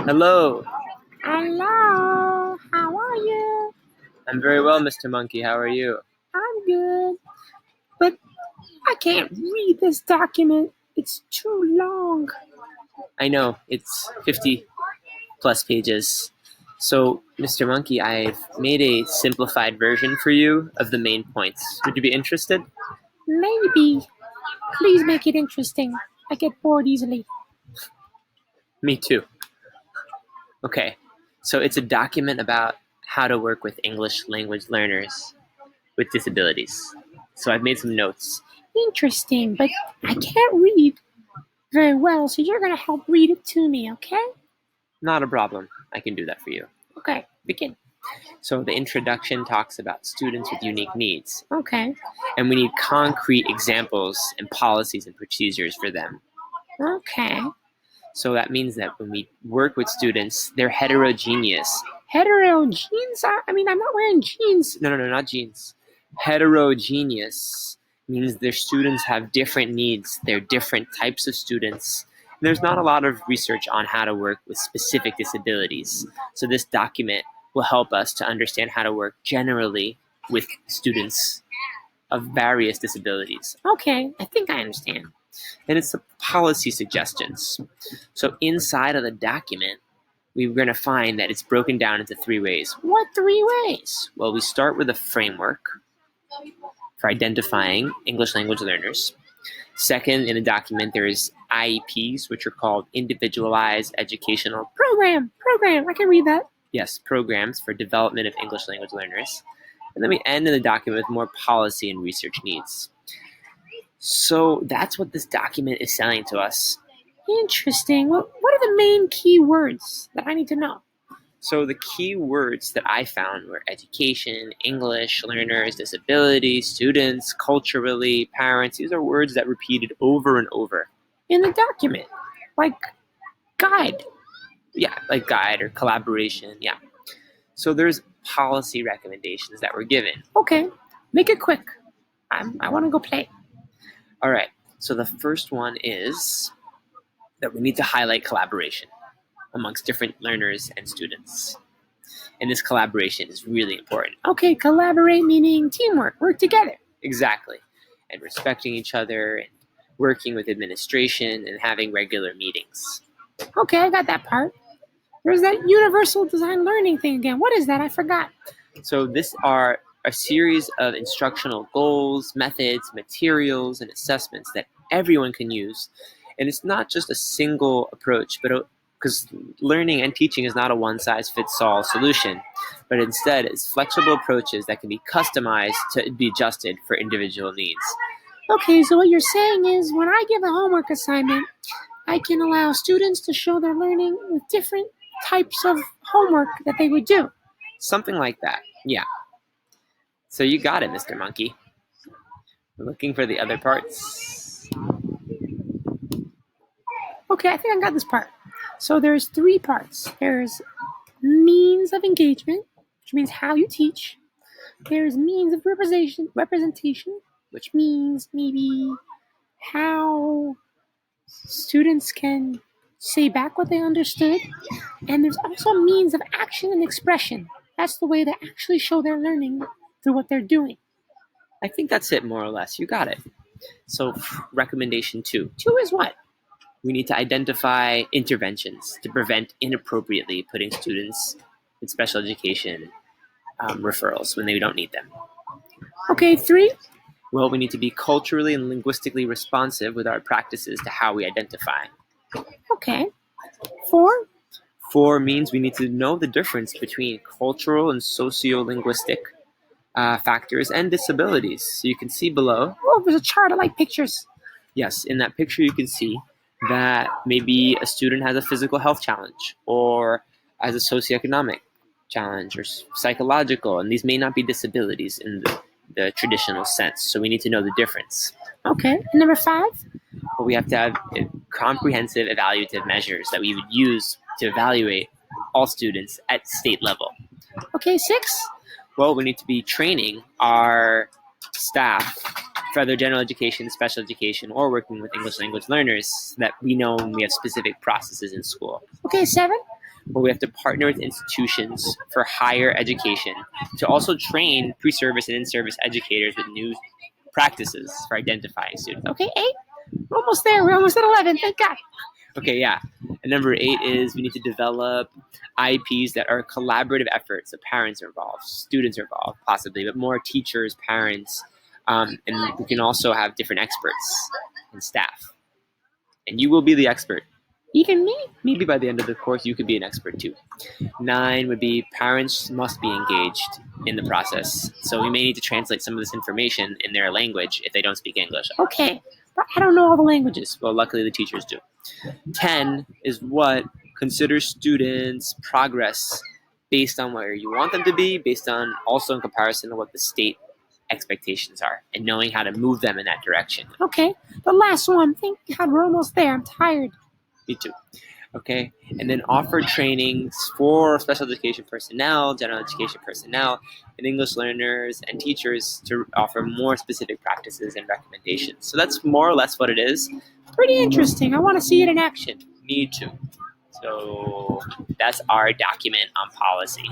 Hello. Hello, how are you? I'm very well, Mr. Monkey. How are you? I'm good, but I can't read this document. It's too long. I know it's 50 plus pages. So, Mr. Monkey, I've made a simplified version for you of the main points. Would you be interested? Maybe. Please make it interesting. I get bored easily. Me too. Okay. So, it's a document about how to work with English language learners with disabilities. So, I've made some notes. Interesting, but I can't read very well, so you're gonna help read it to me, okay? Not a problem. I can do that for you. Okay, begin. So, the introduction talks about students with unique needs, Okay, and we need concrete examples and policies and procedures for them. okay. So that means that when we work with students, they're heterogeneous. Heterogeneous? I'm not wearing jeans. No, not genes. Heterogeneous means their students have different needs. They're different types of students. There's not a lot of research on how to work with specific disabilities. So this document will help us to understand how to work generally with students of various disabilities. Okay, I think I understand. And it's the policy suggestions. So inside of the document, we're going to find that it's broken down into 3 ways. What 3 ways? Well, we start with a framework for identifying English language learners. Second, in the document, there is IEPs, which are called Individualized Educational Program. I can read that. Programs for development of English language learners. And then we end in the document with more policy and research needs. So that's what this document is selling to us. Interesting. Well, what are the main key words that I need to know? So the key words that I found were education, English, learners, disabilities, students, culturally, parents. These are words that repeated over and over. In the document, like guide. Yeah, like guide or collaboration. Yeah. So there's policy recommendations that were given. Okay, make it quick. I want to go play. All right. So the first one is that we need to highlight collaboration amongst different learners and students. And this collaboration is really important. Okay, collaborate meaning teamwork, work together. Exactly. And respecting each other and working with administration and having regular meetings. Okay, I got that part. There's that universal design learning thing again. What is that? I forgot. So this are a series of instructional goals, methods, materials, and assessments that everyone can use. And it's not just a single approach, but because learning and teaching is not a one-size-fits-all solution, but instead it's flexible approaches that can be customized to be adjusted for individual needs. Okay, so what you're saying is when I give a homework assignment, I can allow students to show their learning with different types of homework that they would do. Something like that, yeah. So you got it, Mr. Monkey. We're looking for the other parts. Okay, I think I got this part. So there's 3 parts. There's means of engagement, which means how you teach. There's means of representation, which means maybe how students can say back what they understood. And there's also means of action and expression. That's the way they actually show their learning through what they're doing. I think that's it, more or less. You got it. So recommendation 2. 2 is what? We need to identify interventions to prevent inappropriately putting students in special education referrals when they don't need them. Okay, 3? Well, we need to be culturally and linguistically responsive with our practices to how we identify. Okay. 4? 4 means we need to know the difference between cultural and sociolinguistic factors and disabilities. So you can see below. Oh, there's a chart. I like pictures. Yes, in that picture you can see that maybe a student has a physical health challenge or has a socioeconomic challenge or psychological, and these may not be disabilities in the traditional sense. So we need to know the difference. Okay. Number 5? But we have to have comprehensive evaluative measures that we would use to evaluate all students at state level. Okay, 6? Well, we need to be training our staff for either general education, special education, or working with English language learners so that we know we have specific processes in school. Okay, 7? where we have to partner with institutions for higher education to also train pre-service and in-service educators with new practices for identifying students. Okay, 8. We're almost there. We're almost at 11. Thank God. Okay, yeah. And number 8 is we need to develop IEPs that are collaborative efforts. So parents are involved, students are involved, possibly, but more teachers, parents, and we can also have different experts and staff. And you will be the expert. Even me? Maybe by the end of the course, you could be an expert too. 9 would be parents must be engaged in the process. So we may need to translate some of this information in their language if they don't speak English. Okay, but I don't know all the languages. Well, luckily the teachers do. 10 is what considers students' progress based on where you want them to be, based on also in comparison to what the state expectations are, and knowing how to move them in that direction. Okay, the last one. Thank God we're almost there. I'm tired. Me too. Okay, and then offer trainings for special education personnel, general education personnel, and English learners and teachers to offer more specific practices and recommendations. So that's more or less what it is. Pretty interesting. I want to see it in action. Me too. So that's our document on policy.